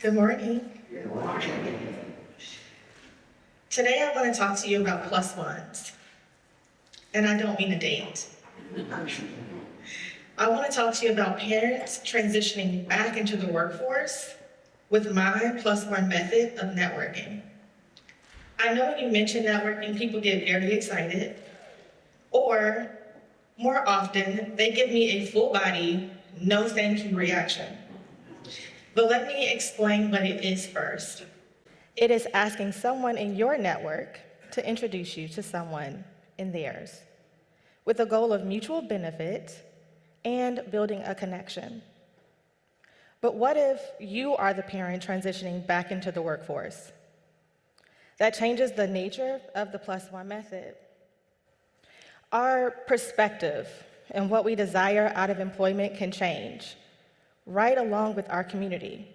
Good morning. Today I want to talk to you about plus ones, and I don't mean a date. I want to talk to you about parents transitioning back into the workforce with my plus one method of networking. I know when you mention networking, people get very excited, or more often, they give me a full body, no thank you reaction. But let me explain what it is first. It is asking someone in your network to introduce you to someone in theirs, with the goal of mutual benefit and building a connection. But what if you are the parent transitioning back into the workforce? That changes the nature of the plus one method. Our perspective and what we desire out of employment can change, right along with our community.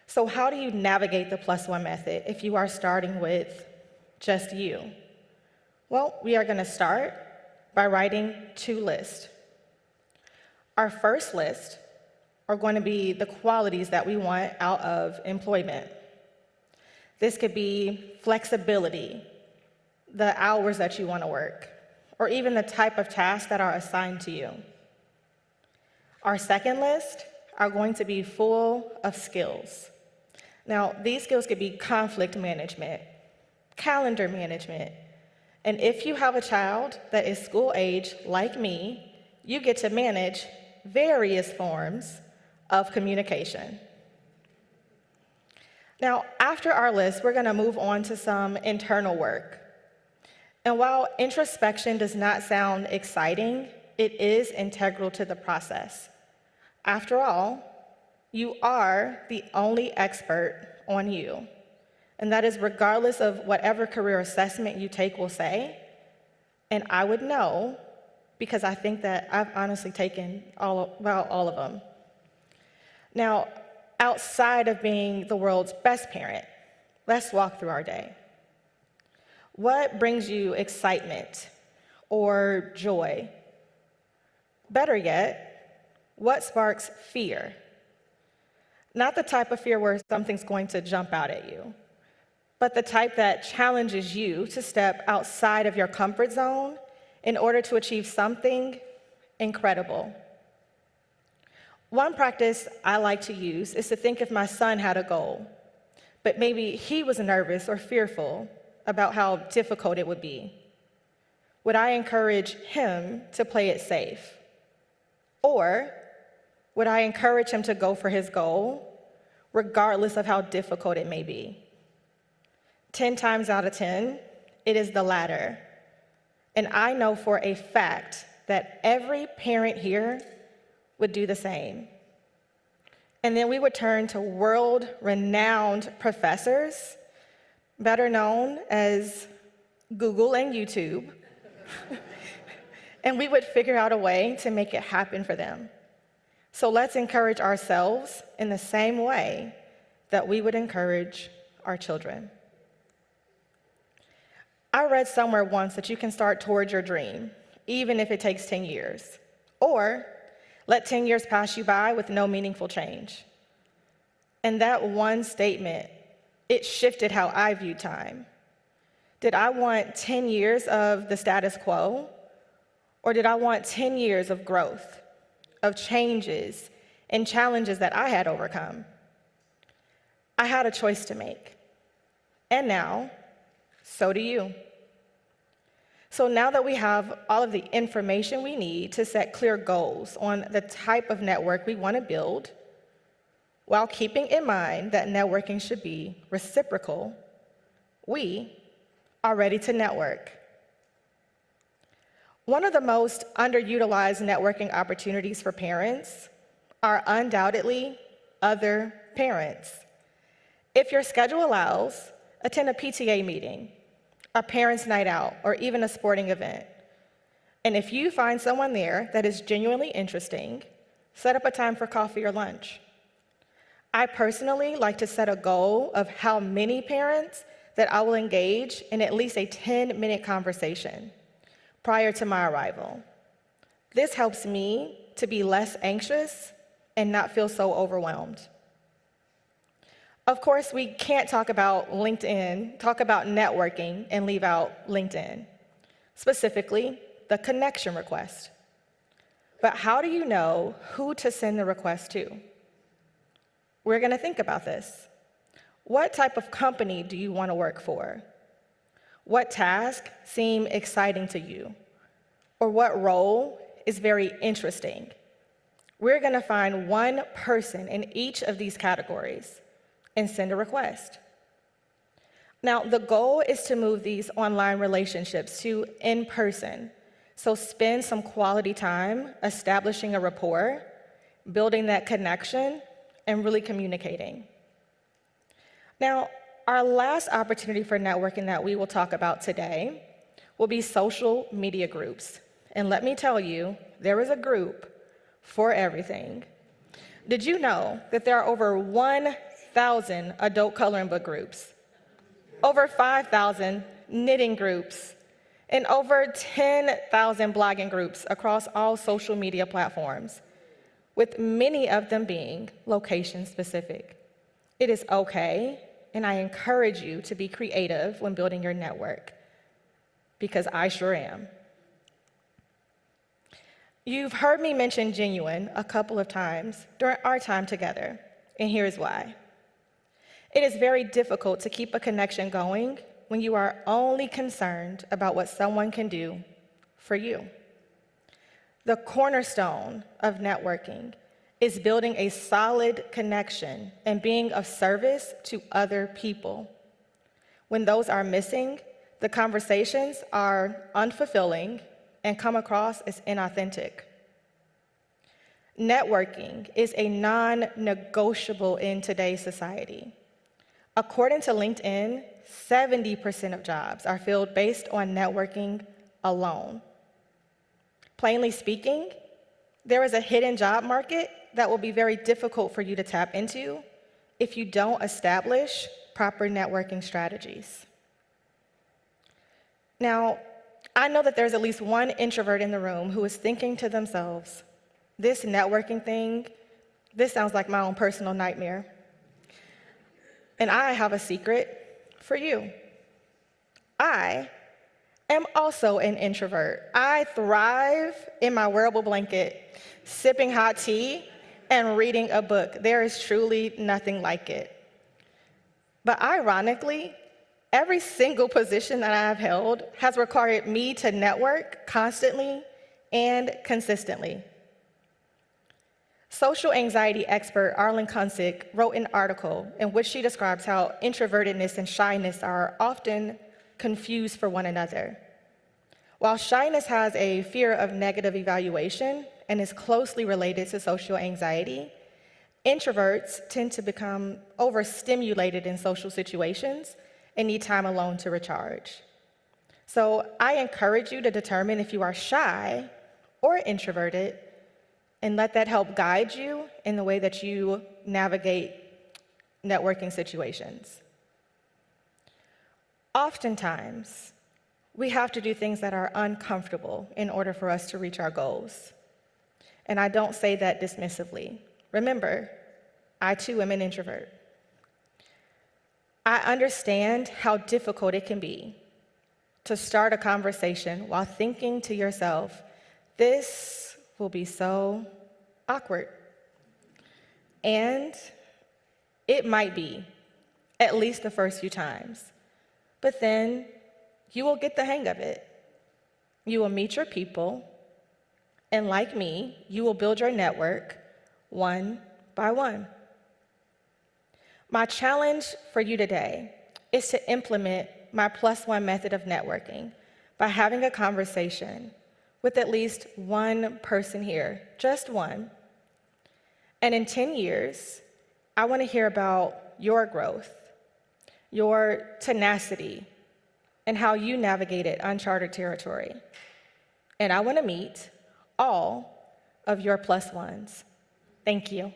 So how do you navigate the plus one method if you are starting with just you? Well, we are going to start by writing two lists. Our first list are going to be the qualities that we want out of employment. This could be flexibility, the hours that you want to work, or even the type of tasks that are assigned to you. Our second list are going to be full of skills. Now, these skills could be conflict management, calendar management, and if you have a child that is school age like me, you get to manage various forms of communication. Now, after our list, we're going to move on to some internal work. And while introspection does not sound exciting, it is integral to the process. After all, you are the only expert on you, and that is regardless of whatever career assessment you take will say, and I would know because I think that I've honestly taken about all of them. Now, outside of being the world's best parent, let's walk through our day. What brings you excitement or joy? Better yet, what sparks fear? Not the type of fear where something's going to jump out at you, but the type that challenges you to step outside of your comfort zone in order to achieve something incredible. One practice I like to use is to think if my son had a goal, but maybe he was nervous or fearful about how difficult it would be. Would I encourage him to play it safe? Or would I encourage him to go for his goal, regardless of how difficult it may be? 10 times out of 10, it is the latter. And I know for a fact that every parent here would do the same. And then we would turn to world-renowned professors, better known as Google and YouTube, and we would figure out a way to make it happen for them. So let's encourage ourselves in the same way that we would encourage our children. I read somewhere once that you can start towards your dream, even if it takes 10 years, or let 10 years pass you by with no meaningful change. And that one statement, it shifted how I viewed time. Did I want 10 years of the status quo, or did I want 10 years of growth, of changes and challenges that I had overcome? I had a choice to make. And now, so do you. So now that we have all of the information we need to set clear goals on the type of network we want to build, while keeping in mind that networking should be reciprocal, we are ready to network. One of the most underutilized networking opportunities for parents are undoubtedly other parents. If your schedule allows, attend a PTA meeting, a parents' night out, or even a sporting event. And if you find someone there that is genuinely interesting, set up a time for coffee or lunch. I personally like to set a goal of how many parents that I will engage in at least a 10-minute conversation prior to my arrival. This helps me to be less anxious and not feel so overwhelmed. Of course, we can't talk about networking, and leave out LinkedIn, specifically the connection request. But how do you know who to send the request to? We're going to think about this. What type of company do you want to work for? What tasks seem exciting to you? Or what role is very interesting? We're going to find one person in each of these categories and send a request. Now, the goal is to move these online relationships to in-person. So spend some quality time establishing a rapport, building that connection, and really communicating. Now, our last opportunity for networking that we will talk about today will be social media groups. And let me tell you, there is a group for everything. Did you know that there are over 1,000 adult coloring book groups, over 5,000 knitting groups, and over 10,000 blogging groups across all social media platforms, with many of them being location-specific? It is okay, and I encourage you to be creative when building your network, because I sure am. You've heard me mention genuine a couple of times during our time together, and here's why. It is very difficult to keep a connection going when you are only concerned about what someone can do for you. The cornerstone of networking is building a solid connection and being of service to other people. When those are missing, the conversations are unfulfilling and come across as inauthentic. Networking is a non-negotiable in today's society. According to LinkedIn, 70% of jobs are filled based on networking alone. Plainly speaking, there is a hidden job market that will be very difficult for you to tap into if you don't establish proper networking strategies. Now, I know that there's at least one introvert in the room who is thinking to themselves, this networking thing, this sounds like my own personal nightmare. And I have a secret for you. I am also an introvert. I thrive in my wearable blanket, sipping hot tea, and reading a book. There is truly nothing like it. But ironically, every single position that I have held has required me to network constantly and consistently. Social anxiety expert Arlen Kunzig wrote an article in which she describes how introvertedness and shyness are often confused for one another. While shyness has a fear of negative evaluation and is closely related to social anxiety, introverts tend to become overstimulated in social situations and need time alone to recharge. So I encourage you to determine if you are shy or introverted, and let that help guide you in the way that you navigate networking situations. Oftentimes, we have to do things that are uncomfortable in order for us to reach our goals. And I don't say that dismissively. Remember, I too am an introvert. I understand how difficult it can be to start a conversation while thinking to yourself, this will be so awkward. And it might be, at least the first few times. But then you will get the hang of it. You will meet your people, and like me, you will build your network one by one. My challenge for you today is to implement my +1 method of networking by having a conversation with at least one person here, just one. And in 10 years, I want to hear about your growth, your tenacity, and how you navigated uncharted territory. And I want to meet all of your +1s. Thank you.